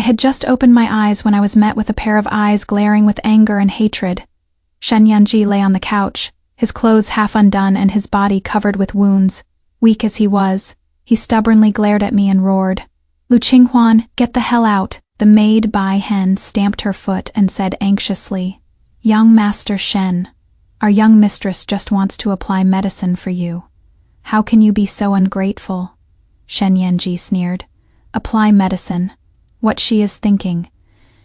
had just opened my eyes when I was met with a pair of eyes glaring with anger and hatred. Shen Yanji lay on the couch, his clothes half undone and his body covered with wounds. Weak as he was, he stubbornly glared at me and roared. "Lu Qinghuan, get the hell out!" The maid Bai Hen stamped her foot and said anxiously, "Young Master Shen, our young mistress just wants to apply medicine for you. How can you be so ungrateful?" Shen Yanji sneered. "Apply medicine. What she is thinking.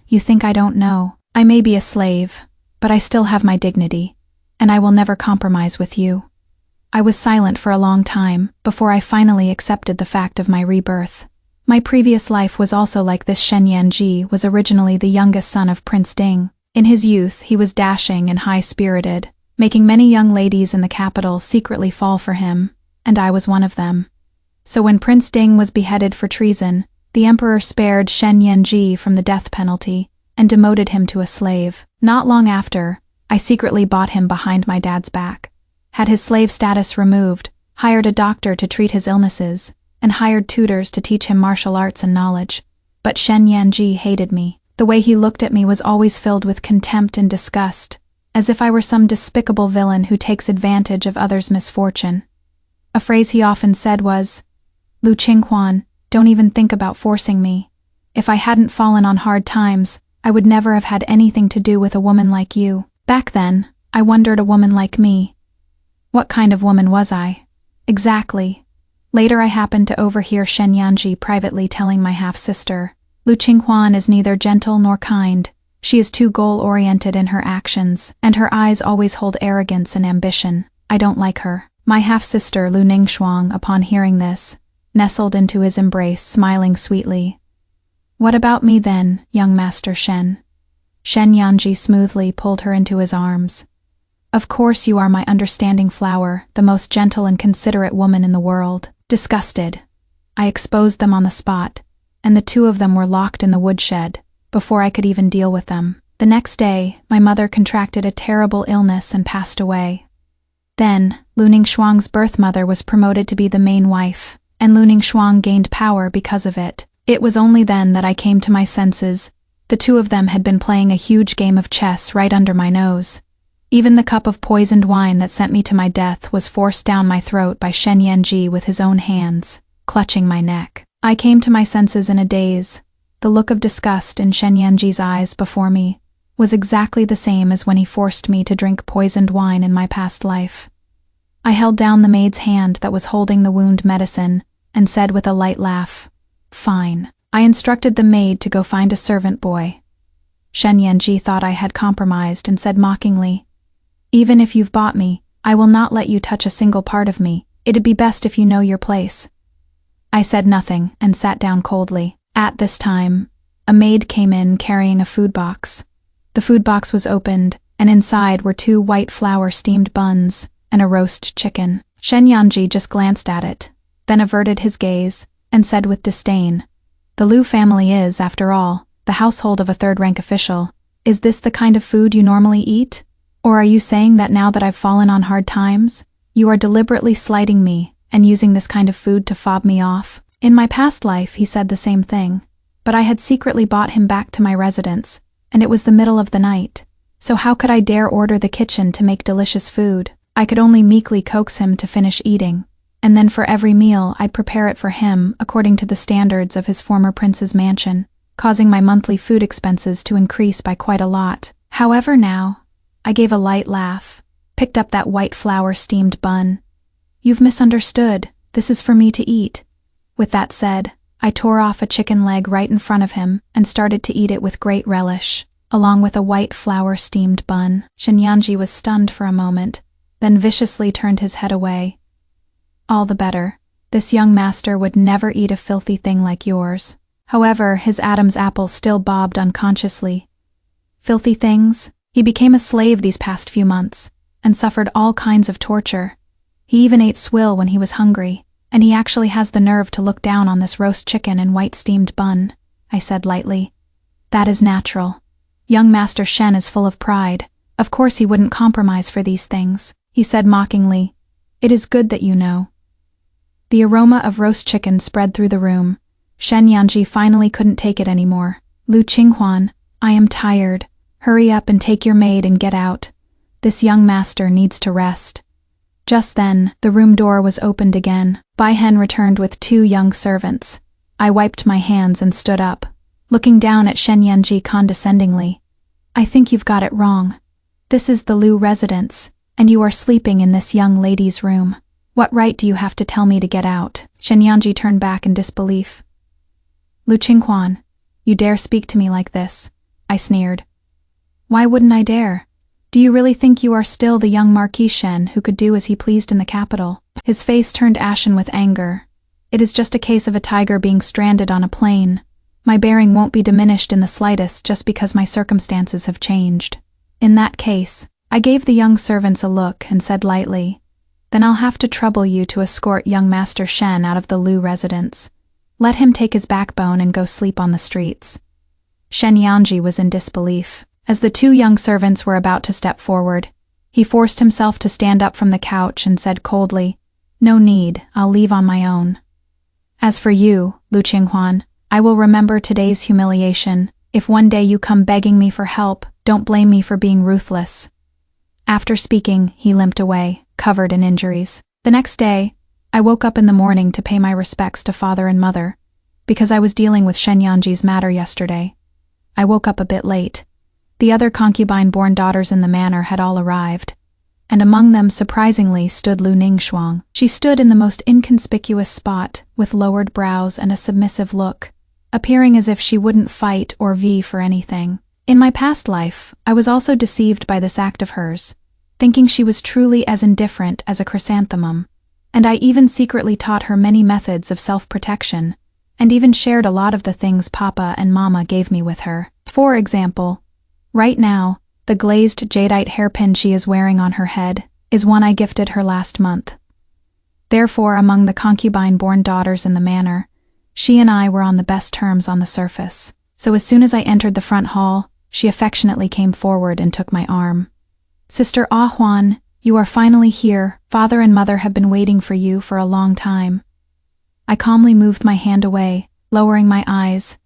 You think I don't know? I may be a slave, but I still have my dignity, and I will never compromise with you." I was silent for a long time before I finally accepted the fact of my rebirth. My previous life was also like this. Shen Yanji was originally the youngest son of Prince Ding. In his youth, he was dashing and high-spirited, making many young ladies in the capital secretly fall for him, and I was one of them. So when Prince Ding was beheaded for treason, the emperor spared Shen Yanji from the death penalty and demoted him to a slave. Not long after, I secretly bought him behind my dad's back, had his slave status removed, hired a doctor to treat his illnesses, and hired tutors to teach him martial arts and knowledge. But Shen Yanji hated me. The way he looked at me was always filled with contempt and disgust, as if I were some despicable villain who takes advantage of others' misfortune. A phrase he often said was, "Lu Qinghuan, don't even think about forcing me. If I hadn't fallen on hard times, I would never have had anything to do with a woman like you." Back then, I wondered, a woman like me. What kind of woman was I? Exactly. Later I happened to overhear Shen Yanji privately telling my half-sister, "Lu Qinghuan is neither gentle nor kind. She is too goal-oriented in her actions, and her eyes always hold arrogance and ambition. I don't like her." My half-sister Lu Ningxuang, upon hearing this, nestled into his embrace, smiling sweetly. "What about me then, young Master Shen?" Shen Yanji smoothly pulled her into his arms. "Of course you are my understanding flower, the most gentle and considerate woman in the world." Disgusted, I exposed them on the spot, and the two of them were locked in the woodshed before I could even deal with them. The next day, my mother contracted a terrible illness and passed away. Then, Lu Ningxuang's birth mother was promoted to be the main wife, and Lu Ningxuang gained power because of it. It was only then that I came to my senses. The two of them had been playing a huge game of chess right under my nose. Even the cup of poisoned wine that sent me to my death was forced down my throat by Shen Yanji with his own hands, clutching my neck. I came to my senses in a daze. The look of disgust in Shen Yanji's eyes before me was exactly the same as when he forced me to drink poisoned wine in my past life. I held down the maid's hand that was holding the wound medicine and said with a light laugh, "Fine." I instructed the maid to go find a servant boy. Shen Yanji thought I had compromised and said mockingly, "Even if you've bought me, I will not let you touch a single part of me. It'd be best if you know your place." I said nothing and sat down coldly. At this time, a maid came in carrying a food box. The food box was opened, and inside were 2 white flour steamed buns and a roast chicken. Shen Yanji just glanced at it, then averted his gaze and said with disdain, "The Lu family is, after all, the household of a third-rank official. Is this the kind of food you normally eat? Or are you saying that now that I've fallen on hard times, you are deliberately slighting me and using this kind of food to fob me off?" In my past life, he said the same thing, but I had secretly brought him back to my residence, and it was the middle of the night. So how could I dare order the kitchen to make delicious food? I could only meekly coax him to finish eating, and then for every meal I'd prepare it for him according to the standards of his former prince's mansion, causing my monthly food expenses to increase by quite a lot. However now, I gave a light laugh, picked up that white flour steamed bun. "You've misunderstood. This is for me to eat." With that said, I tore off a chicken leg right in front of him and started to eat it with great relish, along with a white flour steamed bun. Shen Yanji was stunned for a moment, then viciously turned his head away. "All the better. This young master would never eat a filthy thing like yours." However, his Adam's apple still bobbed unconsciously. Filthy things? He became a slave these past few months, and suffered all kinds of torture. He even ate swill when he was hungry, and he actually has the nerve to look down on this roast chicken and white steamed bun, I said lightly. "That is natural. Young Master Shen is full of pride. Of course he wouldn't compromise for these things," he said mockingly. "It is good that you know." The aroma of roast chicken spread through the room. Shen Yanji finally couldn't take it anymore. Lu Qinghuan, I am tired. Hurry up and take your maid and get out. This young master needs to rest. Just then, the room door was opened again. Bai Hen returned with 2 young servants. I wiped my hands and stood up, looking down at Shen Yanji condescendingly. I think you've got it wrong. This is the Lu residence, and you are sleeping in this young lady's room. What right do you have to tell me to get out? Shen Yanji turned back in disbelief. Lu Qinghuan, you dare speak to me like this? I sneered. Why wouldn't I dare? Do you really think you are still the young Marquis Shen who could do as he pleased in the capital? His face turned ashen with anger. It is just a case of a tiger being stranded on a plane. My bearing won't be diminished in the slightest just because my circumstances have changed. In that case, I gave the young servants a look and said lightly, then I'll have to trouble you to escort young Master Shen out of the Lu residence. Let him take his backbone and go sleep on the streets. Shen Yanji was in disbelief. As the 2 young servants were about to step forward, he forced himself to stand up from the couch and said coldly, No need, I'll leave on my own. As for you, Lu Qinghuan, I will remember today's humiliation. If one day you come begging me for help, don't blame me for being ruthless. After speaking, he limped away, covered in injuries. The next day, I woke up in the morning to pay my respects to father and mother, because I was dealing with Shen Yanji's matter yesterday. I woke up a bit late. The other concubine-born daughters in the manor had all arrived, and among them surprisingly stood Lu Ningxuang. She stood in the most inconspicuous spot, with lowered brows and a submissive look, appearing as if she wouldn't fight or vie for anything. In my past life, I was also deceived by this act of hers, thinking she was truly as indifferent as a chrysanthemum, and I even secretly taught her many methods of self-protection, and even shared a lot of the things Papa and Mama gave me with her. For example, right now, the glazed jadeite hairpin she is wearing on her head is one I gifted her last month. Therefore, among the concubine-born daughters in the manor, she and I were on the best terms on the surface. So as soon as I entered the front hall, she affectionately came forward and took my arm. Sister Ah Huan, you are finally here. Father and mother have been waiting for you for a long time. I calmly moved my hand away, lowering my eyes.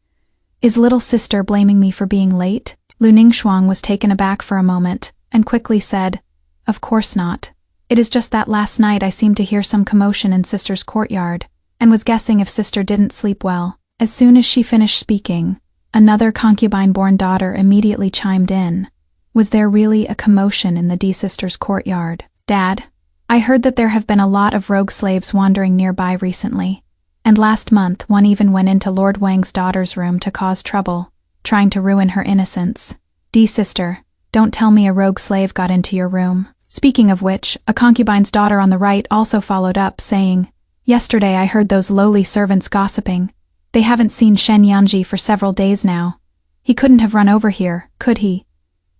Is little sister blaming me for being late? Lu Ningxuang was taken aback for a moment, and quickly said, Of course not. It is just that last night I seemed to hear some commotion in sister's courtyard, and was guessing if sister didn't sleep well. As soon as she finished speaking, another concubine-born daughter immediately chimed in. Was there really a commotion in the D sister's courtyard? Dad, I heard that there have been a lot of rogue slaves wandering nearby recently, and last month one even went into Lord Wang's daughter's room to cause trouble, trying to ruin her innocence. D sister, don't tell me a rogue slave got into your room. Speaking of which, a concubine's daughter on the right also followed up, saying, Yesterday I heard those lowly servants gossiping. They haven't seen Shen Yanji for several days now. He couldn't have run over here, could he?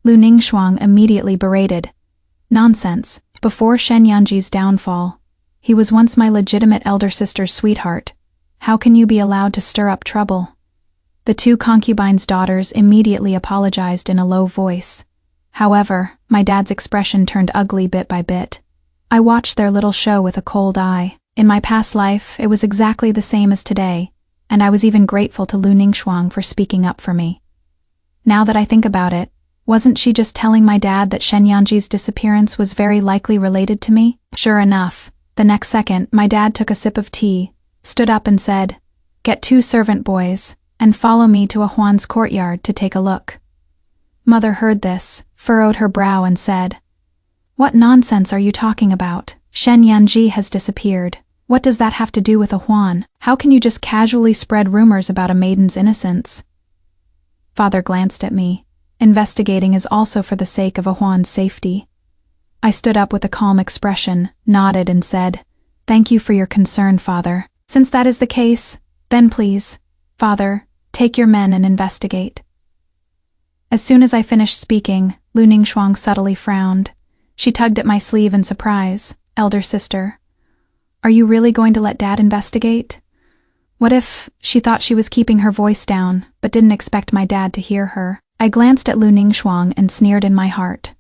Lu Ningxuang immediately berated. Nonsense. Before Shen Yanji's downfall, he was once my legitimate elder sister's sweetheart. How can you be allowed to stir up trouble? The 2 concubines' daughters immediately apologized in a low voice. However, my dad's expression turned ugly bit by bit. I watched their little show with a cold eye. In my past life, it was exactly the same as today, and I was even grateful to Lu Ningxuang for speaking up for me. Now that I think about it, wasn't she just telling my dad that Shen Yanji's disappearance was very likely related to me? Sure enough, the next second, my dad took a sip of tea, stood up and said, Get 2 servant boys, and follow me to a Huan's courtyard to take a look. Mother heard this, furrowed her brow and said, What nonsense are you talking about? Shen Yanji has disappeared. What does that have to do with a Huan? How can you just casually spread rumors about a maiden's innocence? Father glanced at me. Investigating is also for the sake of a Huan's safety. I stood up with a calm expression, nodded and said, Thank you for your concern, Father. Since that is the case, then please, Father, take your men and investigate. As soon as I finished speaking, Lu Ningxuang subtly frowned. She tugged at my sleeve in surprise. Elder sister, are you really going to let Dad investigate? What if she thought she was keeping her voice down, but didn't expect my dad to hear her? I glanced at Lu Ningxuang and sneered in my heart.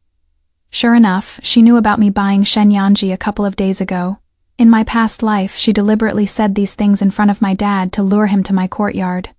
Sure enough, she knew about me buying Shen Yanji a couple of days ago. In my past life, she deliberately said these things in front of my dad to lure him to my courtyard.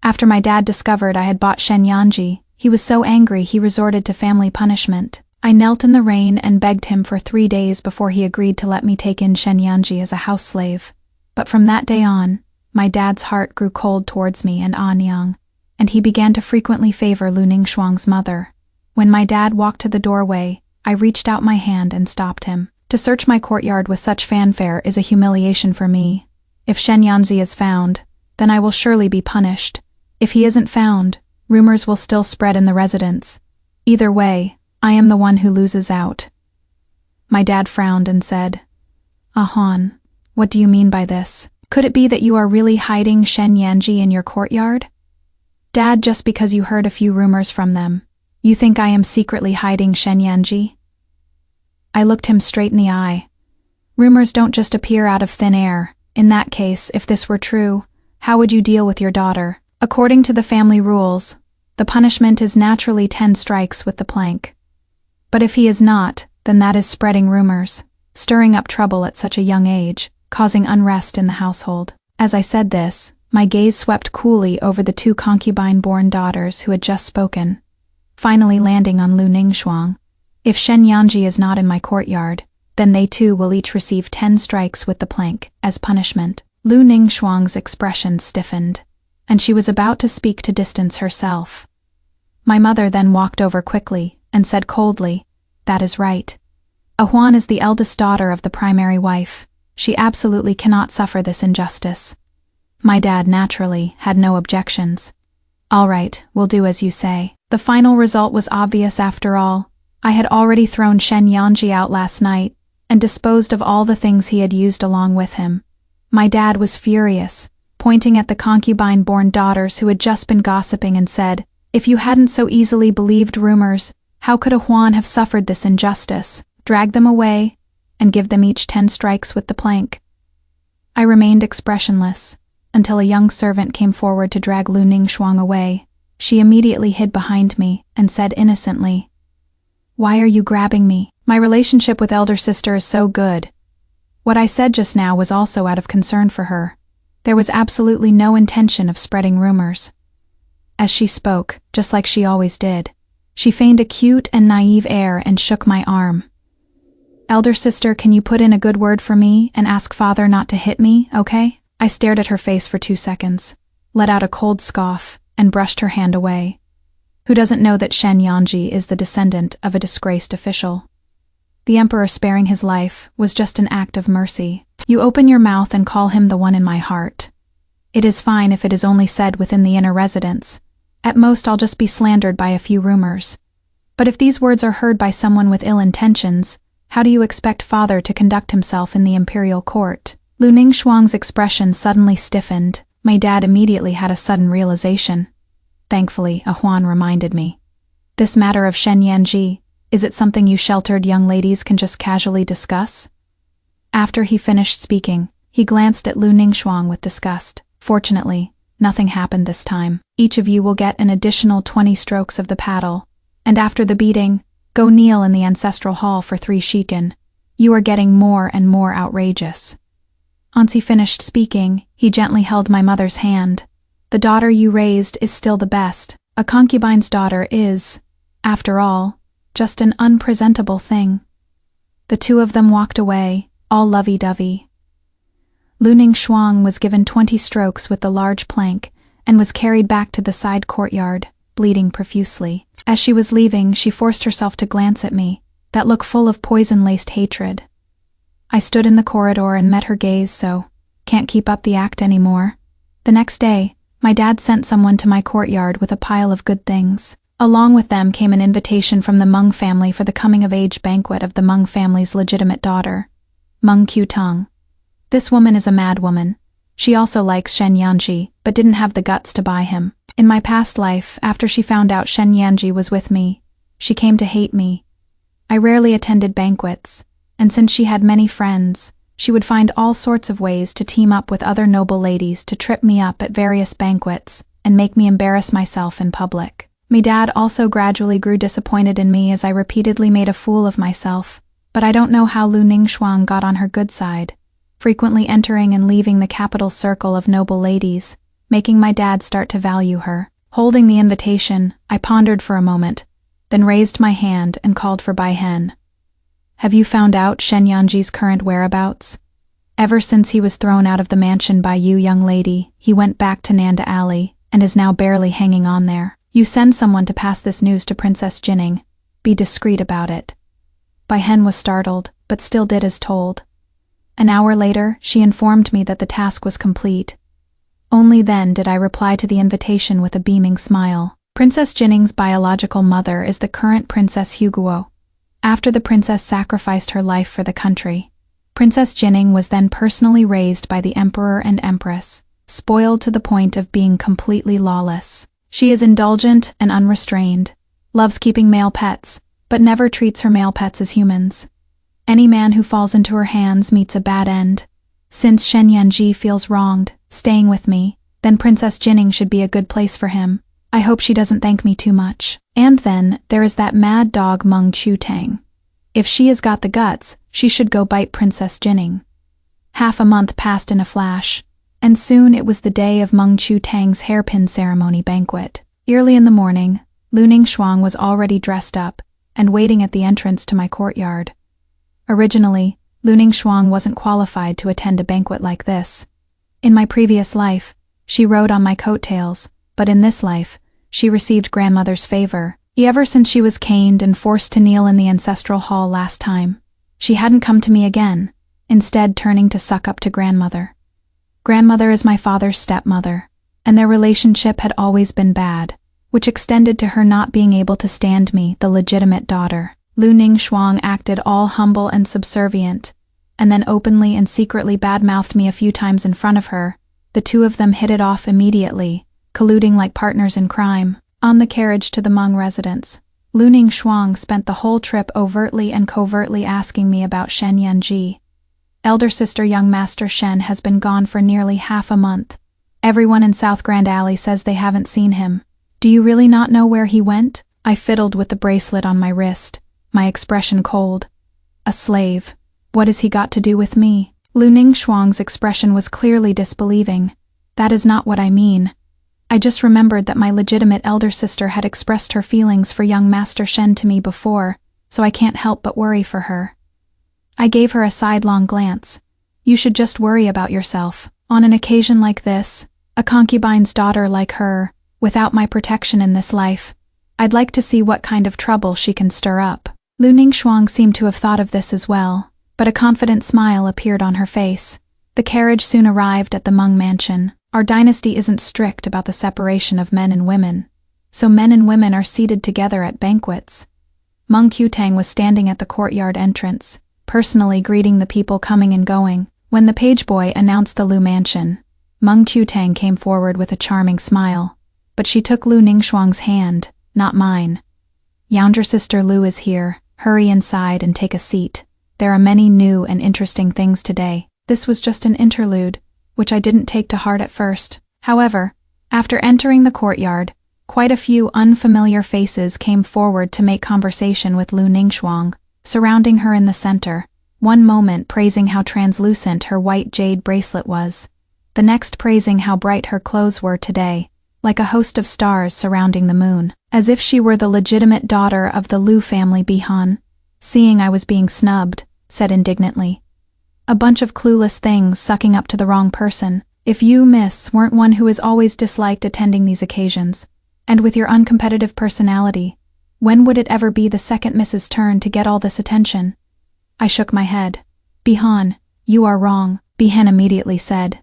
After my dad discovered I had bought Shen Yanji, he was so angry he resorted to family punishment. I knelt in the rain and begged him for 3 days before he agreed to let me take in Shen Yanji as a house slave. But from that day on, my dad's heart grew cold towards me and Anyang, and he began to frequently favor Lu Ningxuang's mother. When my dad walked to the doorway, I reached out my hand and stopped him. To search my courtyard with such fanfare is a humiliation for me. If Shen Yanji is found, then I will surely be punished. If he isn't found, rumors will still spread in the residence. Either way, I am the one who loses out. My dad frowned and said, "Ahon, what do you mean by this? Could it be that you are really hiding Shen Yanji in your courtyard?" "Dad, just because you heard a few rumors from them, you think I am secretly hiding Shen Yanji?" I looked him straight in the eye. "Rumors don't just appear out of thin air. In that case, if this were true, how would you deal with your daughter? According to the family rules, the punishment is naturally 10 strikes with the plank. But if he is not, then that is spreading rumors, stirring up trouble at such a young age, causing unrest in the household." As I said this, my gaze swept coolly over the 2 concubine-born daughters who had just spoken, finally landing on Lu Ningxuang. If Shen Yanji is not in my courtyard, then they too will each receive 10 strikes with the plank as punishment. Lu Ningxuang's expression stiffened, and she was about to speak to distance herself. My mother then walked over quickly and said coldly, "That is right. Ahuan is the eldest daughter of the primary wife. She absolutely cannot suffer this injustice." My dad, naturally, had no objections. "All right, we'll do as you say." The final result was obvious after all. I had already thrown Shen Yanji out last night and disposed of all the things he had used along with him. My dad was furious, pointing at the concubine-born daughters who had just been gossiping and said, "If you hadn't so easily believed rumors, how could Ahuan have suffered this injustice? Drag them away and give them each 10 strikes with the plank." I remained expressionless until a young servant came forward to drag Lu Ningxuang away. She immediately hid behind me and said innocently, "Why are you grabbing me? My relationship with elder sister is so good." What I said just now was also out of concern for her. There was absolutely no intention of spreading rumors. As she spoke, just like she always did, she feigned a cute and naive air and shook my arm. "Elder sister, can you put in a good word for me and ask father not to hit me, okay?" I stared at her face for 2 seconds, let out a cold scoff, and brushed her hand away. Who doesn't know that Shen Yanji is the descendant of a disgraced official? The emperor sparing his life was just an act of mercy. You open your mouth and call him the one in my heart. It is fine if it is only said within the inner residence. At most I'll just be slandered by a few rumors. But if these words are heard by someone with ill intentions, how do you expect father to conduct himself in the imperial court? Lu Ningxuang's expression suddenly stiffened. My dad immediately had a sudden realization. Thankfully, Ahuan reminded me. "This matter of Shen Yanji, is it something you sheltered young ladies can just casually discuss?" After he finished speaking, he glanced at Lu Ningxuang with disgust. "Fortunately, nothing happened this time. Each of you will get an additional 20 strokes of the paddle, and after the beating, go kneel in the ancestral hall for 3 shiken. You are getting more and more outrageous." Once he finished speaking, he gently held my mother's hand. "The daughter you raised is still the best. A concubine's daughter is, after all, just an unpresentable thing." The 2 of them walked away, all lovey-dovey. Lu Ningxuang was given 20 strokes with the large plank and was carried back to the side courtyard, bleeding profusely. As she was leaving, she forced herself to glance at me, that look full of poison-laced hatred. I stood in the corridor and met her gaze, so can't keep up the act anymore. The next day, my dad sent someone to my courtyard with a pile of good things. Along with them came an invitation from the Meng family for the coming-of-age banquet of the Meng family's legitimate daughter, Meng Qutang. This woman is a mad woman. She also likes Shen Yanji, but didn't have the guts to buy him. In my past life, after she found out Shen Yanji was with me, she came to hate me. I rarely attended banquets, and since she had many friends, she would find all sorts of ways to team up with other noble ladies to trip me up at various banquets and make me embarrass myself in public. My dad also gradually grew disappointed in me as I repeatedly made a fool of myself, but I don't know how Lu Ningxuang got on her good side, frequently entering and leaving the capital circle of noble ladies, making my dad start to value her. Holding the invitation, I pondered for a moment, then raised my hand and called for Bai Hen. Have you found out Shen Yanji's current whereabouts? Ever since he was thrown out of the mansion by you, young lady, he went back to Nanda Alley, and is now barely hanging on there. You send someone to pass this news to Princess Jinning. Be discreet about it. Bai Hen was startled, but still did as told. An hour later, she informed me that the task was complete. Only then did I reply to the invitation with a beaming smile. Princess Jinning's biological mother is the current Princess Huguo. After the princess sacrificed her life for the country, Princess Jinning was then personally raised by the Emperor and Empress, spoiled to the point of being completely lawless. She is indulgent and unrestrained, loves keeping male pets, but never treats her male pets as humans. Any man who falls into her hands meets a bad end. Since Shen Yanji feels wronged, staying with me, then Princess Jinning should be a good place for him. I hope she doesn't thank me too much. And then, there is that mad dog Meng Qiutang. If she has got the guts, she should go bite Princess Jinning. Half a month passed in a flash, and soon it was the day of Meng Qiutang's hairpin ceremony banquet. Early in the morning, Lu Ningxuang was already dressed up and waiting at the entrance to my courtyard. Originally, Lu Ningxuang wasn't qualified to attend a banquet like this. In my previous life, she rode on my coattails, but in this life, she received grandmother's favor. Ever since she was caned and forced to kneel in the ancestral hall last time, she hadn't come to me again, instead turning to suck up to grandmother. Grandmother is my father's stepmother, and their relationship had always been bad, which extended to her not being able to stand me, the legitimate daughter. Lu Ningxuang acted all humble and subservient, and then openly and secretly badmouthed me a few times in front of her. The two of them hit it off immediately, colluding like partners in crime. On the carriage to the Meng residence, Lu Ningxuang spent the whole trip overtly and covertly asking me about Shen Yanji. Elder sister young Master Shen has been gone for nearly half a month. Everyone in South Grand Alley says they haven't seen him. Do you really not know where he went? I fiddled with the bracelet on my wrist, my expression cold. A slave. What has he got to do with me? Lu Ningxuang's expression was clearly disbelieving. That is not what I mean. I just remembered that my legitimate elder sister had expressed her feelings for young Master Shen to me before, so I can't help but worry for her. I gave her a sidelong glance. You should just worry about yourself. On an occasion like this, a concubine's daughter like her, without my protection in this life, I'd like to see what kind of trouble she can stir up. Lu Ningxuang seemed to have thought of this as well, but a confident smile appeared on her face. The carriage soon arrived at the Meng mansion. Our dynasty isn't strict about the separation of men and women, so men and women are seated together at banquets. Meng Qiutang was standing at the courtyard entrance, personally greeting the people coming and going. When the page boy announced the Lu mansion, Meng Qiutang came forward with a charming smile, but she took Lu Ningxuang's hand, not mine. Younger sister Lu is here. Hurry inside and take a seat. There are many new and interesting things today. This was just an interlude, which I didn't take to heart at first. However, after entering the courtyard, quite a few unfamiliar faces came forward to make conversation with Lu Ningxuang, surrounding her in the center, one moment praising how translucent her white jade bracelet was, the next praising how bright her clothes were today, like a host of stars surrounding the moon, as if she were the legitimate daughter of the Lu family. Bihan, seeing I was being snubbed, said indignantly, "A bunch of clueless things sucking up to the wrong person. If you, miss, weren't one who has always disliked attending these occasions, and with your uncompetitive personality, when would it ever be the second miss's turn to get all this attention?" I shook my head. "Bihan, you are wrong," Bihan immediately said.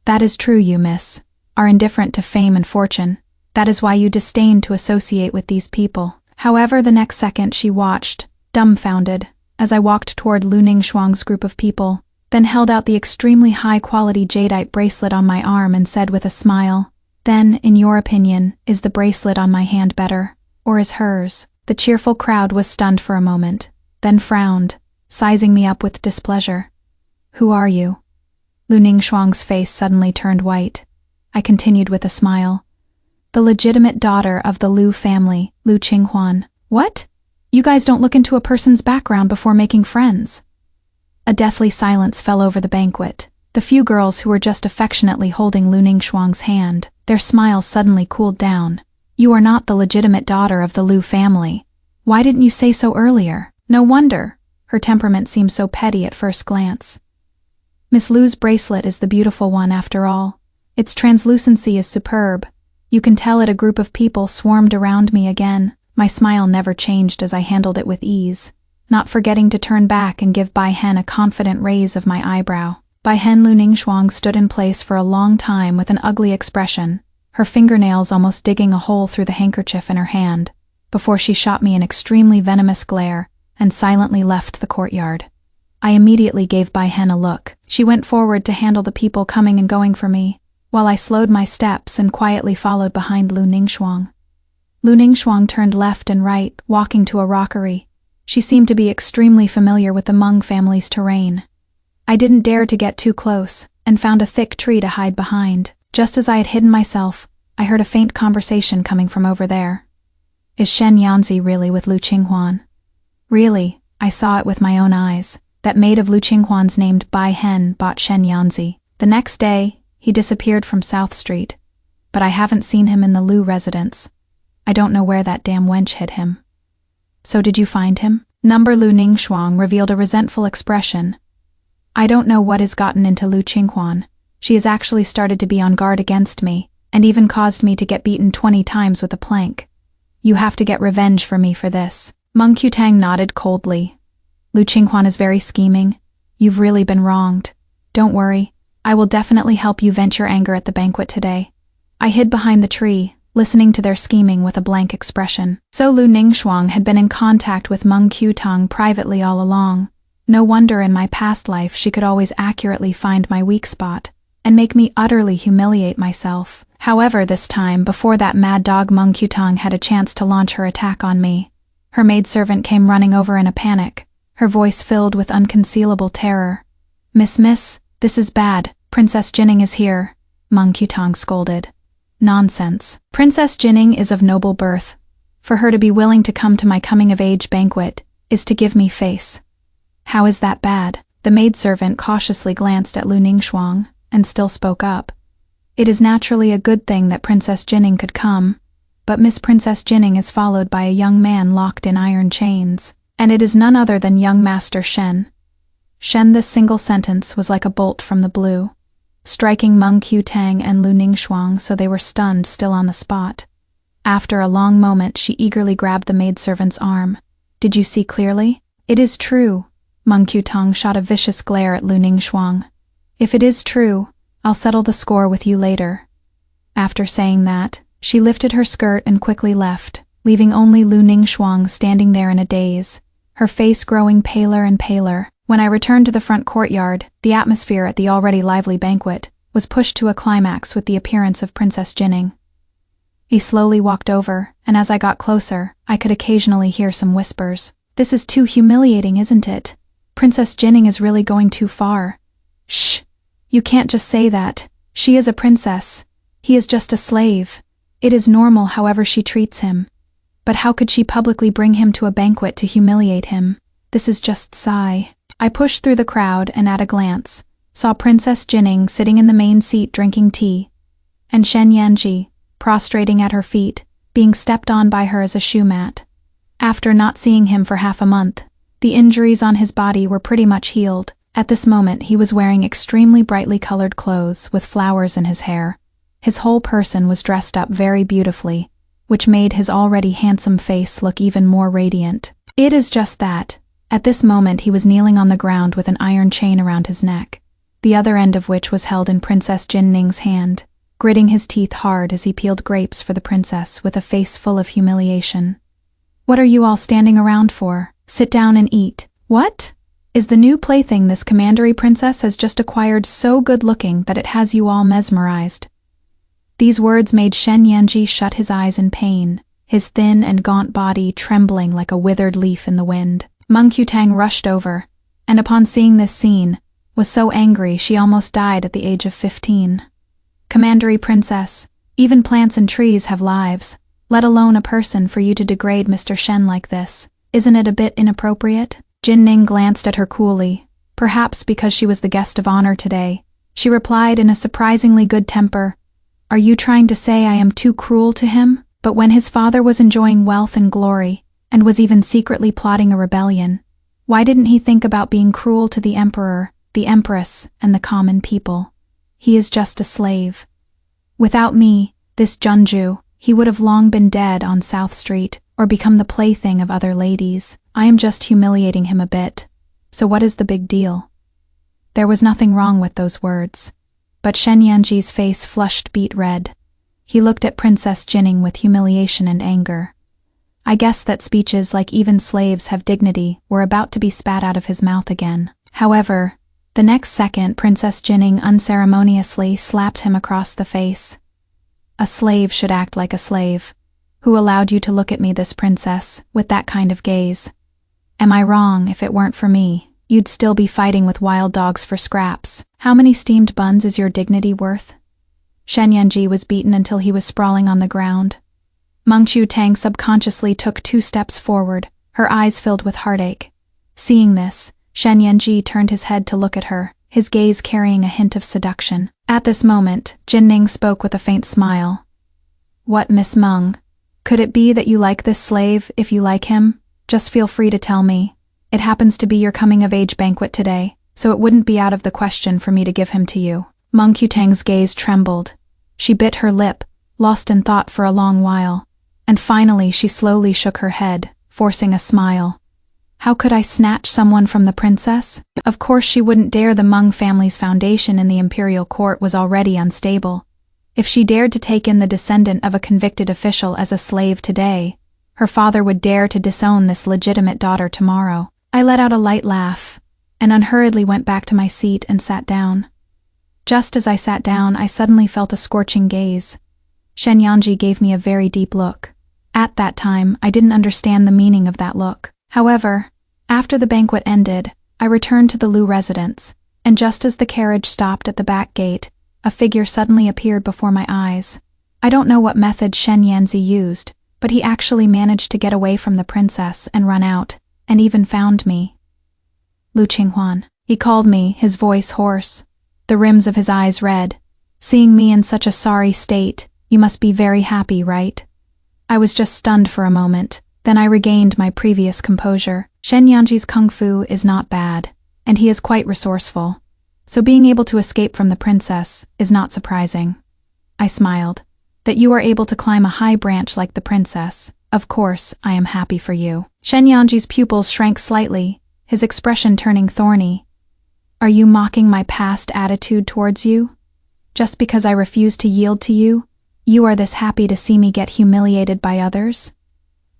"That is true, you, miss, are indifferent to fame and fortune. That is why you disdain to associate with these people." However, the next second she watched, dumbfounded, as I walked toward Lu Ningxuang's group of people, then held out the extremely high-quality jadeite bracelet on my arm and said with a smile, "Then, in your opinion, is the bracelet on my hand better, or is hers?" The cheerful crowd was stunned for a moment, then frowned, sizing me up with displeasure. "Who are you?" Lu Ningxuang's face suddenly turned white. I continued with a smile. "The legitimate daughter of the Lu family, Lu Qinghuan." "What? You guys don't look into a person's background before making friends." A deathly silence fell over the banquet. The few girls who were just affectionately holding Lu Ningxuang's hand Their smiles suddenly cooled down. "You are not the legitimate daughter of the Liu family. Why didn't you say so earlier?" No wonder. Her temperament seemed so petty at first glance. "Miss Liu's bracelet is the beautiful one after all. Its translucency is superb. You can tell it." A group of people swarmed around me again. My smile never changed as I handled it with ease, not forgetting to turn back and give Bai Hen a confident raise of my eyebrow. Bai Hen Lu Ningxuang stood in place for a long time with an ugly expression, her fingernails almost digging a hole through the handkerchief in her hand, before she shot me an extremely venomous glare and silently left the courtyard. I immediately gave Bai Hen a look. She went forward to handle the people coming and going for me, while I slowed my steps and quietly followed behind Lu Ningxuang. Lu Ningxuang turned left and right, walking to a rockery. She seemed to be extremely familiar with the Meng family's terrain. I didn't dare to get too close, and found a thick tree to hide behind. Just as I had hidden myself, I heard a faint conversation coming from over there. "Is Shen Yanzi really with Lu Qinghuan?" "Really, I saw it with my own eyes. That maid of Lu Qinghuan's named Bai Hen bought Shen Yanzi. The next day, he disappeared from South Street. But I haven't seen him in the Liu residence. I don't know where that damn wench hid him." "So did you find him?" Number Lu Ningxuang revealed a resentful expression. "I don't know what has gotten into Lu Qinghuan. She has actually started to be on guard against me, and even caused me to get beaten 20 times with a plank. You have to get revenge for me for this." Meng Qutang nodded coldly. "Lu Qinghuan is very scheming. You've really been wronged. Don't worry, I will definitely help you vent your anger at the banquet today." I hid behind the tree, listening to their scheming with a blank expression. So Lu Ningxuang had been in contact with Meng Qutang privately all along. No wonder in my past life she could always accurately find my weak spot, and make me utterly humiliate myself. However, this time, before that mad dog Meng Qutang had a chance to launch her attack on me, her maidservant came running over in a panic, her voice filled with unconcealable terror. Miss, this is bad. Princess Jinning is here," Meng Qutang scolded. "Nonsense. Princess Jinning is of noble birth. For her to be willing to come to my coming-of-age banquet is to give me face." "How is that bad?" The maidservant cautiously glanced at Lu Ningxuang and still spoke up. "It is naturally a good thing that Princess Jinning could come, but Miss Princess Jinning is followed by a young man locked in iron chains, and it is none other than young Master Shen." This single sentence was like a bolt from the blue, striking Meng Qutang and Lu Ningxuang so they were stunned still on the spot. After a long moment she eagerly grabbed the maidservant's arm. "Did you see clearly?" "It is true." Meng Qutang shot a vicious glare at Lu Ningxuang. "If it is true, I'll settle the score with you later." After saying that, she lifted her skirt and quickly left, leaving only Lu Ningxuang standing there in a daze, her face growing paler and paler. When I returned to the front courtyard, the atmosphere at the already lively banquet was pushed to a climax with the appearance of Princess Jinning. He slowly walked over, and as I got closer, I could occasionally hear some whispers. "This is too humiliating, isn't it? Princess Jinning is really going too far." "Shh! You can't just say that. She is a princess. He is just a slave. It is normal however she treats him. But how could she publicly bring him to a banquet to humiliate him? This is just sigh." I pushed through the crowd and at a glance, saw Princess Jinning sitting in the main seat drinking tea, and Shen Yanji, prostrating at her feet, being stepped on by her as a shoe mat. After not seeing him for half a month, the injuries on his body were pretty much healed. At this moment he was wearing extremely brightly colored clothes with flowers in his hair. His whole person was dressed up very beautifully, which made his already handsome face look even more radiant. It is just that, at this moment he was kneeling on the ground with an iron chain around his neck, the other end of which was held in Princess Jinning's hand, gritting his teeth hard as he peeled grapes for the princess with a face full of humiliation. "What are you all standing around for? Sit down and eat." "What? Is the new plaything this commandery princess has just acquired so good-looking that it has you all mesmerized?" These words made Shen Yanji shut his eyes in pain, his thin and gaunt body trembling like a withered leaf in the wind. Meng Qutang rushed over, and upon seeing this scene, was so angry she almost died at the age of 15. "Commandery princess, even plants and trees have lives, let alone a person for you to degrade Mr. Shen like this. Isn't it a bit inappropriate?" Jinning glanced at her coolly, perhaps because she was the guest of honor today. She replied in a surprisingly good temper, Are you trying to say I am too cruel to him? But when his father was enjoying wealth and glory, and was even secretly plotting a rebellion, why didn't he think about being cruel to the emperor, the empress, and the common people? He is just a slave. Without me, this Junju, he would have long been dead on South Street, or become the plaything of other ladies. I am just humiliating him a bit. So what is the big deal? There was nothing wrong with those words. But Shen Yanji's face flushed beet red. He looked at Princess Jinning with humiliation and anger. I guess that speeches like even slaves have dignity were about to be spat out of his mouth again. However, the next second Princess Jinning unceremoniously slapped him across the face. A slave should act like a slave. Who allowed you to look at me, this princess, with that kind of gaze? Am I wrong? If it weren't for me, you'd still be fighting with wild dogs for scraps. How many steamed buns is your dignity worth? Shen Yanji was beaten until he was sprawling on the ground. Meng Qiu Tang subconsciously took 2 steps forward, her eyes filled with heartache. Seeing this, Shen Yanji turned his head to look at her, his gaze carrying a hint of seduction. At this moment, Jinning spoke with a faint smile. What, Miss Meng? Could it be that you like this slave? If you like him, just feel free to tell me. It happens to be your coming-of-age banquet today, so it wouldn't be out of the question for me to give him to you. Meng Qiu Tang's gaze trembled. She bit her lip, lost in thought for a long while, and finally she slowly shook her head, forcing a smile. How could I snatch someone from the princess? Of course she wouldn't dare. The Meng family's foundation in the imperial court was already unstable. If she dared to take in the descendant of a convicted official as a slave today, her father would dare to disown this legitimate daughter tomorrow. I let out a light laugh, and unhurriedly went back to my seat and sat down. Just as I sat down, I suddenly felt a scorching gaze. Shen Yanji gave me a very deep look. At that time, I didn't understand the meaning of that look. However, after the banquet ended, I returned to the Lu residence, and just as the carriage stopped at the back gate, a figure suddenly appeared before my eyes. I don't know what method Shen Yanzi used, but he actually managed to get away from the princess and run out, and even found me. Lu Qinghuan. He called me, his voice hoarse, the rims of his eyes red. Seeing me in such a sorry state, you must be very happy, right? I was just stunned for a moment, then I regained my previous composure. Shen Yanji's kung fu is not bad, and he is quite resourceful, so being able to escape from the princess is not surprising. I smiled. That you are able to climb a high branch like the princess, of course, I am happy for you. Shen Yanji's pupils shrank slightly, his expression turning thorny. Are you mocking my past attitude towards you? Just because I refuse to yield to you, you are this happy to see me get humiliated by others?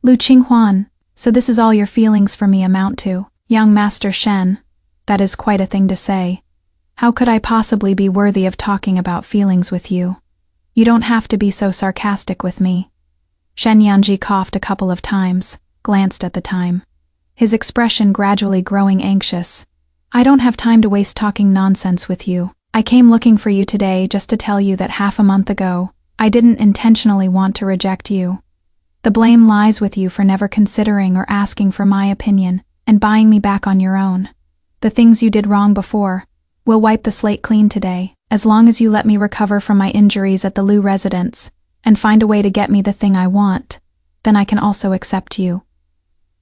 Lu Qinghuan, so this is all your feelings for me amount to? Young Master Shen, that is quite a thing to say. How could I possibly be worthy of talking about feelings with you? You don't have to be so sarcastic with me. Shen Yanji coughed a couple of times, glanced at the time, his expression gradually growing anxious. I don't have time to waste talking nonsense with you. I came looking for you today just to tell you that half a month ago, I didn't intentionally want to reject you. The blame lies with you for never considering or asking for my opinion and buying me back on your own. The things you did wrong before, we'll wipe the slate clean today, as long as you let me recover from my injuries at the Lu residence and find a way to get me the thing I want, then I can also accept you.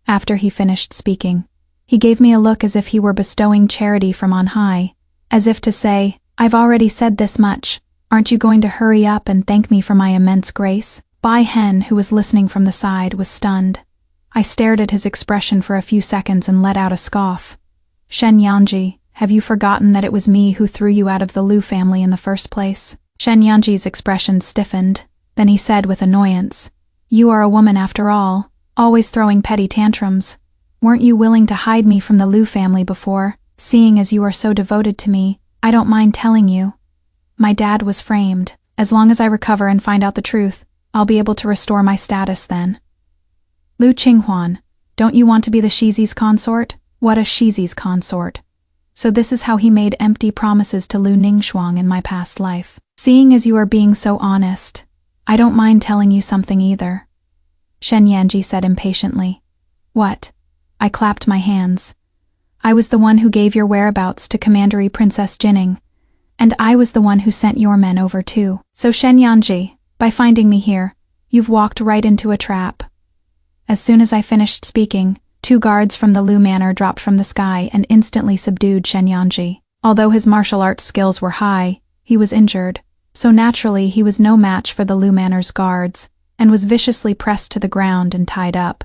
After he finished speaking, he gave me a look as if he were bestowing charity from on high, as if to say, I've already said this much, aren't you going to hurry up and thank me for my immense grace? Bai Hen, who was listening from the side, was stunned. I stared at his expression for a few seconds and let out a scoff. Shen Yanji, have you forgotten that it was me who threw you out of the Lu family in the first place? Shen Yanji's expression stiffened. Then he said with annoyance, You are a woman after all, always throwing petty tantrums. Weren't you willing to hide me from the Lu family before? Seeing as you are so devoted to me, I don't mind telling you. My dad was framed. As long as I recover and find out the truth, I'll be able to restore my status then. Lu Qinghuan, don't you want to be the Shizi's consort? What a Shizi's consort. So this is how he made empty promises to Lu Ningxuang in my past life. Seeing as you are being so honest, I don't mind telling you something either. Shen Yanji said impatiently. What? I clapped my hands. I was the one who gave your whereabouts to Commandery Princess Jinning, And I was the one who sent your men over too. So Shen Yanji, by finding me here, you've walked right into a trap. As soon as I finished speaking, 2 guards from the Lu Manor dropped from the sky and instantly subdued Shen Yanji. Although his martial arts skills were high, he was injured, so naturally he was no match for the Lu Manor's guards, and was viciously pressed to the ground and tied up.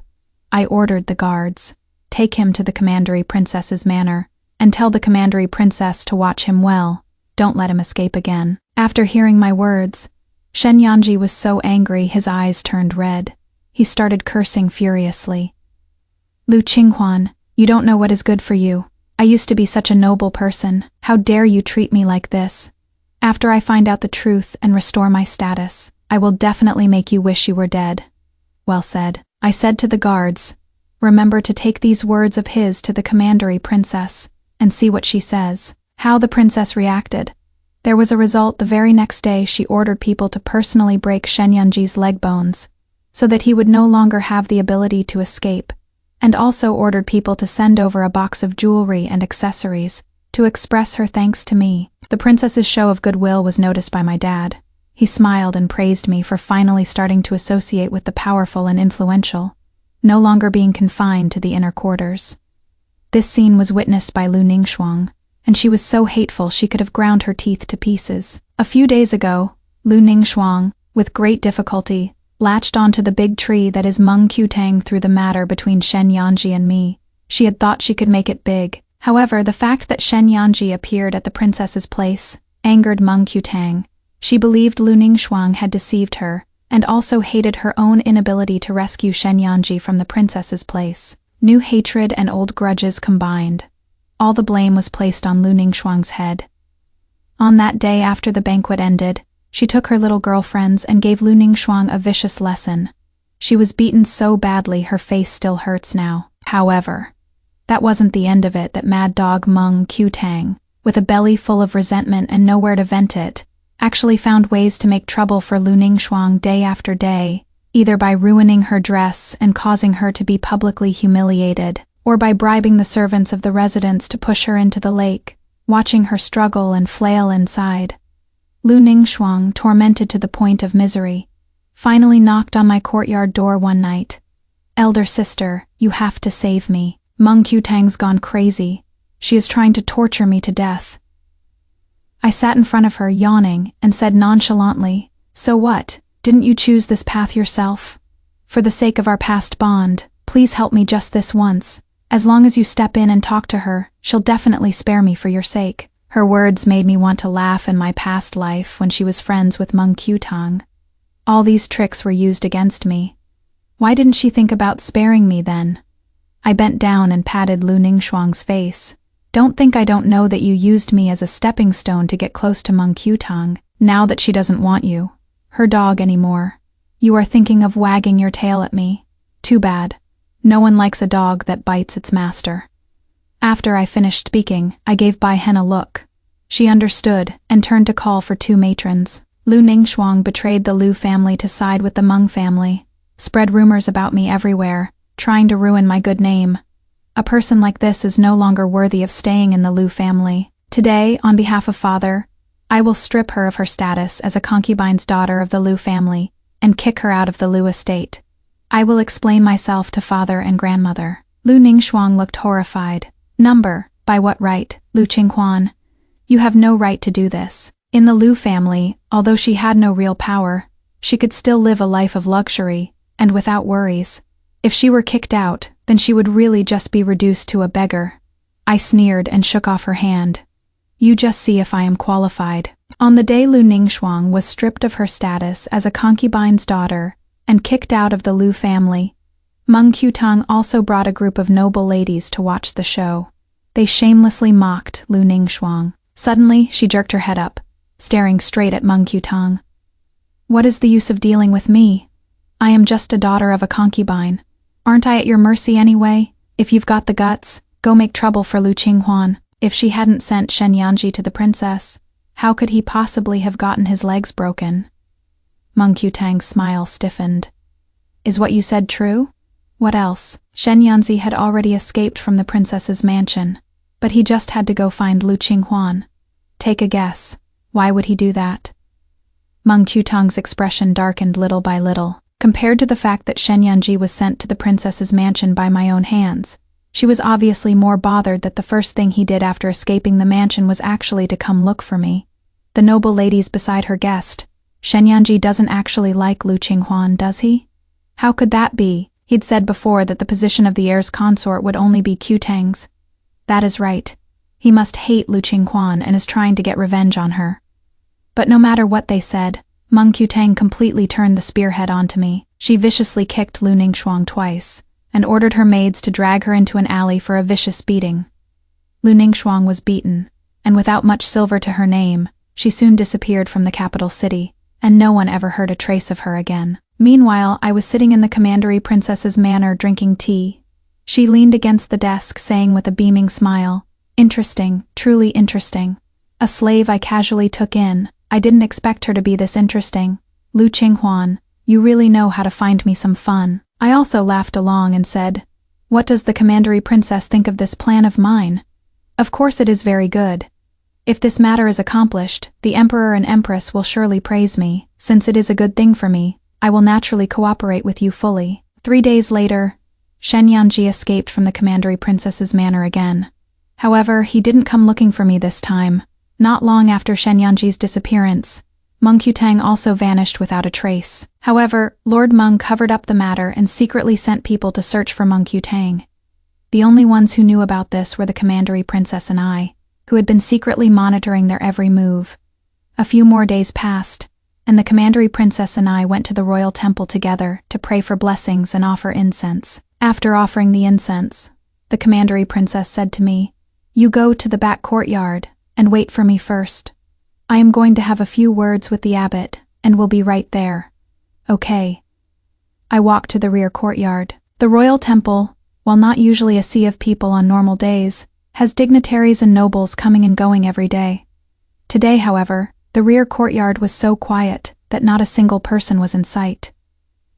I ordered the guards, take him to the Commandery Princess's manor, and tell the Commandery Princess to watch him well, don't let him escape again. After hearing my words, Shen Yanji was so angry his eyes turned red. He started cursing furiously. Lu Qinghuan, you don't know what is good for you. I used to be such a noble person. How dare you treat me like this? After I find out the truth and restore my status, I will definitely make you wish you were dead. Well said. I said to the guards, remember to take these words of his to the Commandery Princess and see what she says. How the princess reacted. There was a result. The very next day she ordered people to personally break Shen Yanji's leg bones, so that he would no longer have the ability to escape, and also ordered people to send over a box of jewelry and accessories to express her thanks to me. The princess's show of goodwill was noticed by my dad. He smiled and praised me for finally starting to associate with the powerful and influential, no longer being confined to the inner quarters. This scene was witnessed by Lu Ningxuang, and she was so hateful she could have ground her teeth to pieces. A few days ago, Lu Ningxuang, with great difficulty, latched onto the big tree that is Meng Qutang through the matter between Shen Yanji and me. She had thought she could make it big. However, the fact that Shen Yanji appeared at the princess's place angered Meng Qutang. She believed Lu Ningxuang had deceived her, and also hated her own inability to rescue Shen Yanji from the princess's place. New hatred and old grudges combined. All the blame was placed on Lu Ningxuang's head. On that day after the banquet ended, she took her little girlfriends and gave Lu Ningxuang a vicious lesson. She was beaten so badly her face still hurts now. However, that wasn't the end of it. That mad dog Meng Qutang, with a belly full of resentment and nowhere to vent it, actually found ways to make trouble for Lu Ningxuang day after day, either by ruining her dress and causing her to be publicly humiliated, or by bribing the servants of the residence to push her into the lake, watching her struggle and flail inside. Lu Ningxuang, tormented to the point of misery, finally knocked on my courtyard door one night. Elder sister, you have to save me. Meng Qutang's gone crazy. She is trying to torture me to death. I sat in front of her, yawning, and said nonchalantly, so what? Didn't you choose this path yourself? For the sake of our past bond, please help me just this once. As long as you step in and talk to her, she'll definitely spare me for your sake. Her words made me want to laugh. In my past life, when she was friends with Meng Qutang, all these tricks were used against me. Why didn't she think about sparing me then? I bent down and patted Lu Ningxuang's face. Don't think I don't know that you used me as a stepping stone to get close to Meng Qutang, now that she doesn't want you, her dog, anymore. You are thinking of wagging your tail at me. Too bad. No one likes a dog that bites its master. After I finished speaking, I gave Bai Hen a look. She understood and turned to call for 2 matrons. Lu Ningxuang betrayed the Lu family to side with the Meng family, spread rumors about me everywhere, trying to ruin my good name. A person like this is no longer worthy of staying in the Lu family. Today, on behalf of Father, I will strip her of her status as a concubine's daughter of the Lu family and kick her out of the Lu estate. I will explain myself to Father and Grandmother. Lu Ningxuang looked horrified. By what right, Lu Qinghuan? You have no right to do this. In the Lu family, although she had no real power, she could still live a life of luxury, and without worries. If she were kicked out, then she would really just be reduced to a beggar. I sneered and shook off her hand. You just see if I am qualified. On the day Lu Ningxuang was stripped of her status as a concubine's daughter and kicked out of the Lu family, Meng Qutang also brought a group of noble ladies to watch the show. They shamelessly mocked Lu Ningxuang. Suddenly, she jerked her head up, staring straight at Meng Qutang. What is the use of dealing with me? I am just a daughter of a concubine. Aren't I at your mercy anyway? If you've got the guts, go make trouble for Lu Qinghuan. If she hadn't sent Shen Yanji to the princess, how could he possibly have gotten his legs broken? Meng Qutang's smile stiffened. Is what you said true? What else? Shen Yanji had already escaped from the princess's mansion, but he just had to go find Lu Qinghuan. Take a guess. Why would he do that? Meng Qutong's expression darkened little by little. Compared to the fact that Shen Yanji was sent to the princess's mansion by my own hands, she was obviously more bothered that the first thing he did after escaping the mansion was actually to come look for me. The noble ladies beside her guessed. Shen Yanji doesn't actually like Lu Qinghuan, does he? How could that be? He'd said before that the position of the heir's consort would only be Qutang's. That is right. He must hate Lu Qinghuan and is trying to get revenge on her. But no matter what they said, Meng Qutang completely turned the spearhead onto me. She viciously kicked Lu Ningxuang twice, and ordered her maids to drag her into an alley for a vicious beating. Lu Ningxuang was beaten, and without much silver to her name, she soon disappeared from the capital city, and no one ever heard a trace of her again. Meanwhile, I was sitting in the commandery princess's manor drinking tea. She leaned against the desk, saying with a beaming smile, "Interesting, truly interesting. A slave I casually took in. I didn't expect her to be this interesting. Lu Qinghuan, you really know how to find me some fun." I also laughed along and said, "What does the commandery princess think of this plan of mine? Of course it is very good. If this matter is accomplished, the emperor and empress will surely praise me. Since it is a good thing for me, I will naturally cooperate with you fully." 3 days later, Shen Yanji escaped from the commandery princess's manor again. However, he didn't come looking for me this time. Not long after Shen Yanji's disappearance, Meng Qutang also vanished without a trace. However, Lord Meng covered up the matter and secretly sent people to search for Meng Qutang. The only ones who knew about this were the commandery princess and I, who had been secretly monitoring their every move. A few more days passed, and the commandery princess and I went to the royal temple together to pray for blessings and offer incense. After offering the incense, the commandery princess said to me, "You go to the back courtyard and wait for me first. I am going to have a few words with the abbot and will be right there." Okay. I walked to the rear courtyard. The royal temple, while not usually a sea of people on normal days, has dignitaries and nobles coming and going every day. Today, however, the rear courtyard was so quiet that not a single person was in sight.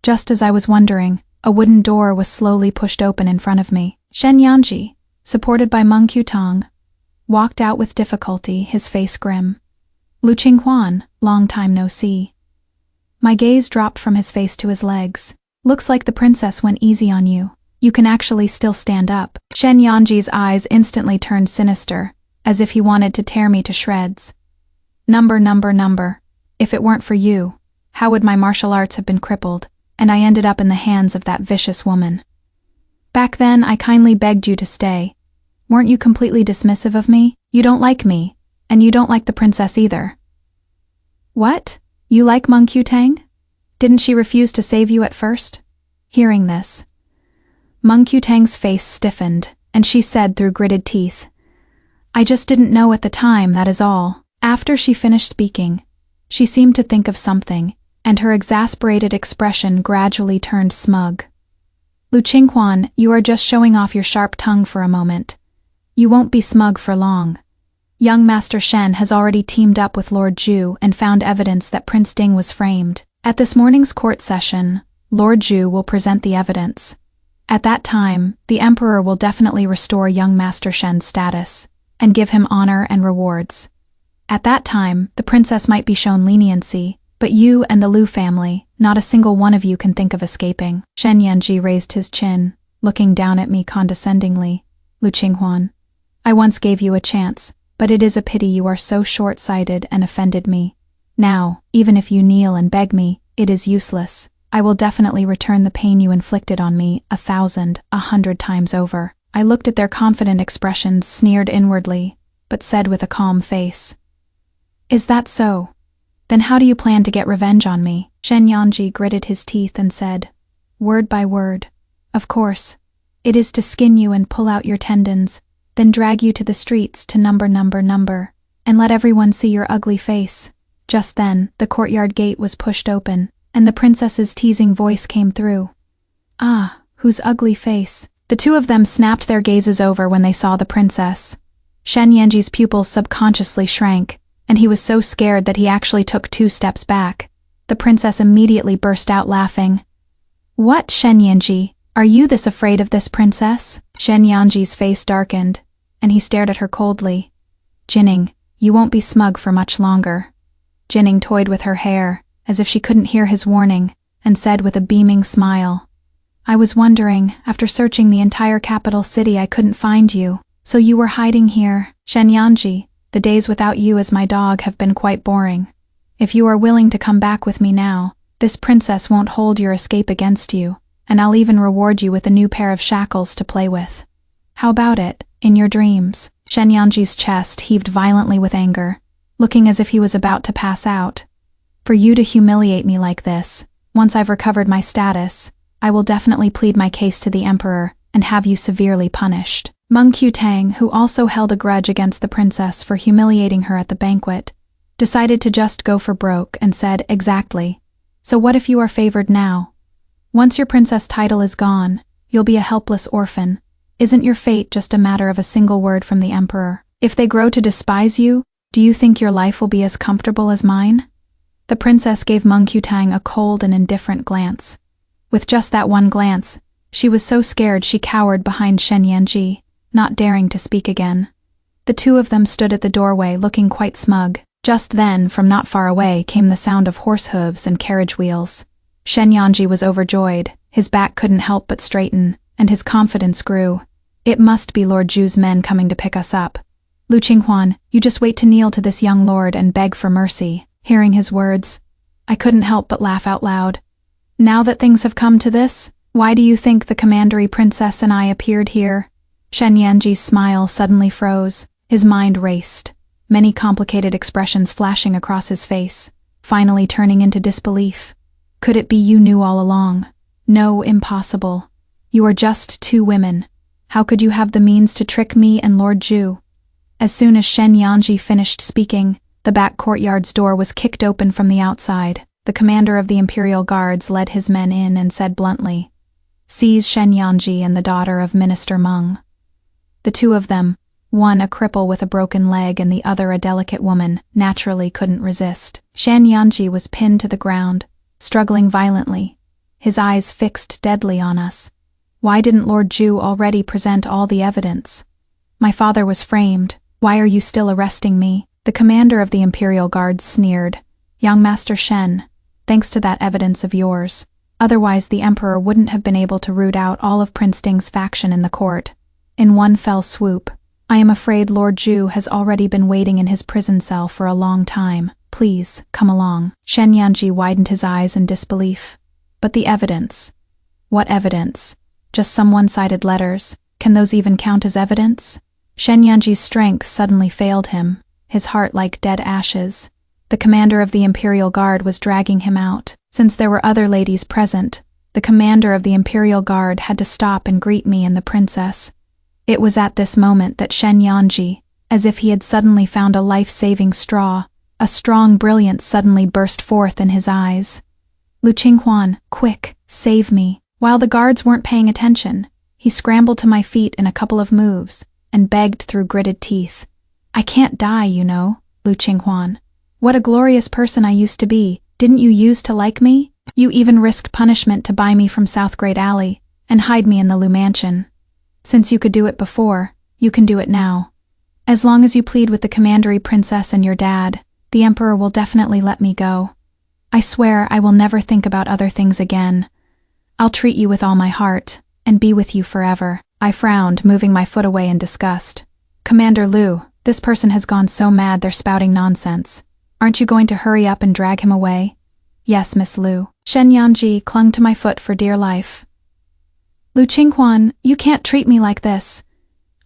Just as I was wondering, a wooden door was slowly pushed open in front of me. Shen Yanji, supported by Meng Qutang, walked out with difficulty, his face grim. "Lu Qinghuan, long time no see." My gaze dropped from his face to his legs. "Looks like the princess went easy on you. You can actually still stand up." Shen Yanji's eyes instantly turned sinister, as if he wanted to tear me to shreds. Number. If it weren't for you, how would my martial arts have been crippled, and I ended up in the hands of that vicious woman? Back then, I kindly begged you to stay. Weren't you completely dismissive of me? You don't like me, and you don't like the princess either. What? You like Meng Qutang? Didn't she refuse to save you at first? Hearing this, Meng Qutang's face stiffened, and she said through gritted teeth, "I just didn't know at the time, that is all." After she finished speaking, she seemed to think of something, and her exasperated expression gradually turned smug. "Lu Qinghuan, you are just showing off your sharp tongue for a moment. You won't be smug for long. Young Master Shen has already teamed up with Lord Zhu and found evidence that Prince Ding was framed. At this morning's court session, Lord Zhu will present the evidence. At that time, the Emperor will definitely restore young Master Shen's status and give him honor and rewards. At that time, the princess might be shown leniency, but you and the Lu family, not a single one of you can think of escaping." Shen Yanji raised his chin, looking down at me condescendingly. "Lu Qinghuan, I once gave you a chance, but it is a pity you are so short-sighted and offended me. Now, even if you kneel and beg me, it is useless. I will definitely return the pain you inflicted on me 1,000, 100 times over." I looked at their confident expressions, sneered inwardly, but said with a calm face, "Is that so? Then how do you plan to get revenge on me?" Shen Yanji gritted his teeth and said, word by word, "Of course. It is to skin you and pull out your tendons, then drag you to the streets to number, and let everyone see your ugly face." Just then, the courtyard gate was pushed open, and the princess's teasing voice came through. "Ah, whose ugly face?" The two of them snapped their gazes over when they saw the princess. Shen Yanji's pupils subconsciously shrank, and he was so scared that he actually took 2 steps back. The princess immediately burst out laughing. "What, Shen Yanji? Are you this afraid of this princess?" Shen Yanji's face darkened, and he stared at her coldly. "Jinning, You won't be smug for much longer. Jinning toyed with her hair, as if she couldn't hear his warning, and said with a beaming smile, I was wondering, after searching the entire capital city I couldn't find you, so you were hiding here. Shenyanji, the days without you as my dog have been quite boring. If you are willing to come back with me now, this princess won't hold your escape against you, and I'll even reward you with a new pair of shackles to play with. How about it, in your dreams? Shenyanji's chest heaved violently with anger, looking as if he was about to pass out. For you to humiliate me like this, once I've recovered my status, I will definitely plead my case to the emperor and have you severely punished. Meng Qutang, who also held a grudge against the princess for humiliating her at the banquet, decided to just go for broke and said, exactly. So what if you are favored now? Once your princess title is gone, you'll be a helpless orphan. Isn't your fate just a matter of a single word from the emperor? If they grow to despise you, do you think your life will be as comfortable as mine? The princess gave Meng Qutang a cold and indifferent glance. With just that one glance, she was so scared she cowered behind Shenyanji, not daring to speak again. The two of them stood at the doorway looking quite smug. Just then, from not far away, came the sound of horse hooves and carriage wheels. Shenyanji was overjoyed, his back couldn't help but straighten, and his confidence grew. It must be Lord Zhu's men coming to pick us up. Lu Qinghuan, you just wait to kneel to this young lord and beg for mercy. Hearing his words, I couldn't help but laugh out loud. Now that things have come to this, why do you think the commandery princess and I appeared here? Shenyanji's smile suddenly froze. His mind raced, many complicated expressions flashing across his face, finally turning into disbelief. Could it be you knew all along? No, impossible. You are just two women. How could you have the means to trick me and Lord Zhu? As soon as Shenyanji finished speaking, the back courtyard's door was kicked open from the outside. The commander of the Imperial Guards led his men in and said bluntly, Seize Shenyanji and the daughter of Minister Meng. The two of them, one a cripple with a broken leg and the other a delicate woman, naturally couldn't resist. Shenyanji was pinned to the ground, struggling violently, his eyes fixed deadly on us. Why didn't Lord Zhu already present all the evidence? My father was framed. Why are you still arresting me? The commander of the Imperial Guards sneered. Young Master Shen, thanks to that evidence of yours. Otherwise the emperor wouldn't have been able to root out all of Prince Ding's faction in the court. In one fell swoop. I am afraid Lord Zhu has already been waiting in his prison cell for a long time. Please, come along. Shenyanji widened his eyes in disbelief. But the evidence? What evidence? Just some one-sided letters. Can those even count as evidence? Shenyanji's strength suddenly failed him, his heart like dead ashes. The commander of the Imperial Guard was dragging him out. Since there were other ladies present, the commander of the Imperial Guard had to stop and greet me and the princess. It was at this moment that Shenyanji, as if he had suddenly found a life-saving straw, a strong brilliance suddenly burst forth in his eyes. Lu Qinghuan, quick, save me. While the guards weren't paying attention, he scrambled to my feet in a couple of moves and begged through gritted teeth. I can't die, you know, Lu Qinghuan. What a glorious person I used to be. Didn't you used to like me? You even risked punishment to buy me from South Great Alley and hide me in the Lu Mansion. Since you could do it before, you can do it now. As long as you plead with the commandery princess and your dad, the emperor will definitely let me go. I swear I will never think about other things again. I'll treat you with all my heart, and be with you forever. I frowned, moving my foot away in disgust. Commander Lu, this person has gone so mad they're spouting nonsense. Aren't you going to hurry up and drag him away? Yes, Miss Lu. Shenyanji clung to my foot for dear life. Lu Qinghuan, you can't treat me like this.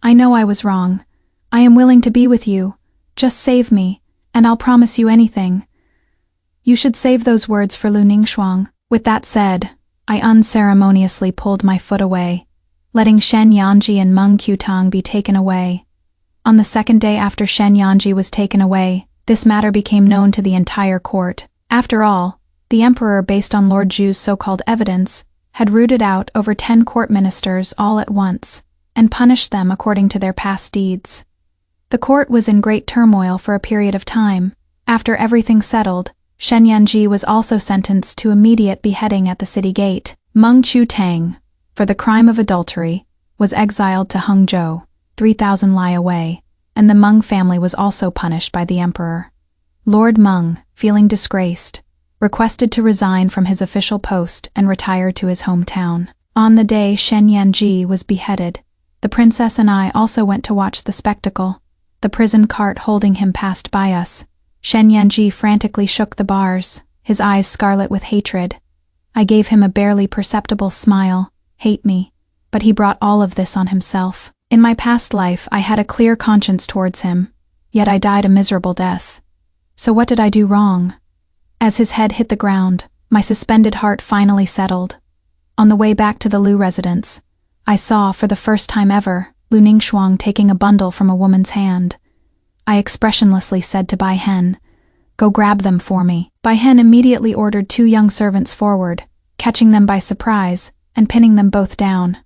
I know I was wrong. I am willing to be with you. Just save me, and I'll promise you anything. You should save those words for Lu Ningxuang. With that said, I unceremoniously pulled my foot away, letting Shenyanji and Meng Qutang be taken away. On the second day after Shenyanji was taken away, this matter became known to the entire court. After all, the emperor, based on Lord Zhu's so-called evidence, had rooted out over 10 court ministers all at once, and punished them according to their past deeds. The court was in great turmoil for a period of time. After everything settled, Shenyanji was also sentenced to immediate beheading at the city gate. Meng Qutang, for the crime of adultery, was exiled to Hangzhou, 3,000 li away, and the Meng family was also punished by the emperor. Lord Meng, feeling disgraced, requested to resign from his official post and retire to his hometown. On the day Shen Yanji was beheaded, the princess and I also went to watch the spectacle. The prison cart holding him passed by us. Shen Yanji frantically shook the bars, his eyes scarlet with hatred. I gave him a barely perceptible smile, hate me, but he brought all of this on himself. In my past life, I had a clear conscience towards him, yet I died a miserable death. So what did I do wrong? As his head hit the ground, my suspended heart finally settled. On the way back to the Lu residence, I saw, for the first time ever, Lu Ningshuang taking a bundle from a woman's hand. I expressionlessly said to Bai Hen, "Go grab them for me." Bai Hen immediately ordered 2 young servants forward, catching them by surprise and pinning them both down.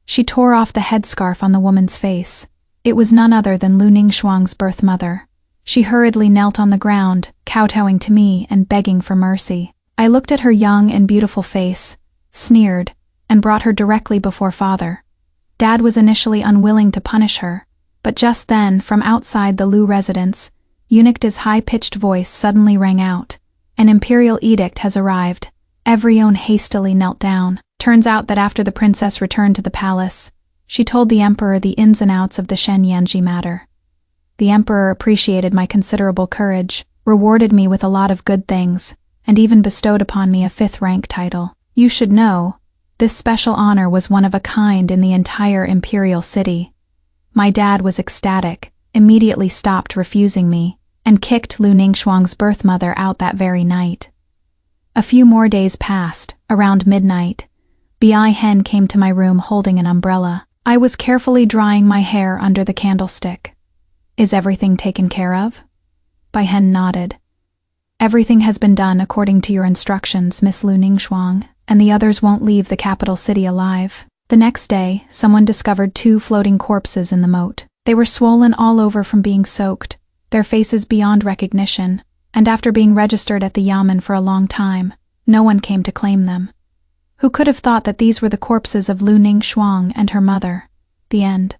She tore off the headscarf on the woman's face. It was none other than Lu Ningshuang's birth mother. She hurriedly knelt on the ground, kowtowing to me and begging for mercy. I looked at her young and beautiful face, sneered, and brought her directly before Father. Dad was initially unwilling to punish her, but just then, from outside the Lu residence, Eunuch's high-pitched voice suddenly rang out. "An imperial edict has arrived." Everyone hastily knelt down. Turns out that after the princess returned to the palace, she told the emperor the ins and outs of the Shen Yanji matter. The emperor appreciated my considerable courage, rewarded me with a lot of good things, and even bestowed upon me a 5th rank title. You should know, this special honor was one of a kind in the entire imperial city. My dad was ecstatic, immediately stopped refusing me, and kicked Lu Ningshuang's birth mother out that very night. A few more days passed. Around midnight, Bai Hen came to my room holding an umbrella. I was carefully drying my hair under the candlestick. "Is everything taken care of?" Bai Hen nodded. "Everything has been done according to your instructions, Miss Lu Ningshuang, and the others won't leave the capital city alive." The next day, someone discovered 2 floating corpses in the moat. They were swollen all over from being soaked, their faces beyond recognition, and after being registered at the yamen for a long time, no one came to claim them. Who could have thought that these were the corpses of Lu Ningshuang and her mother? The end.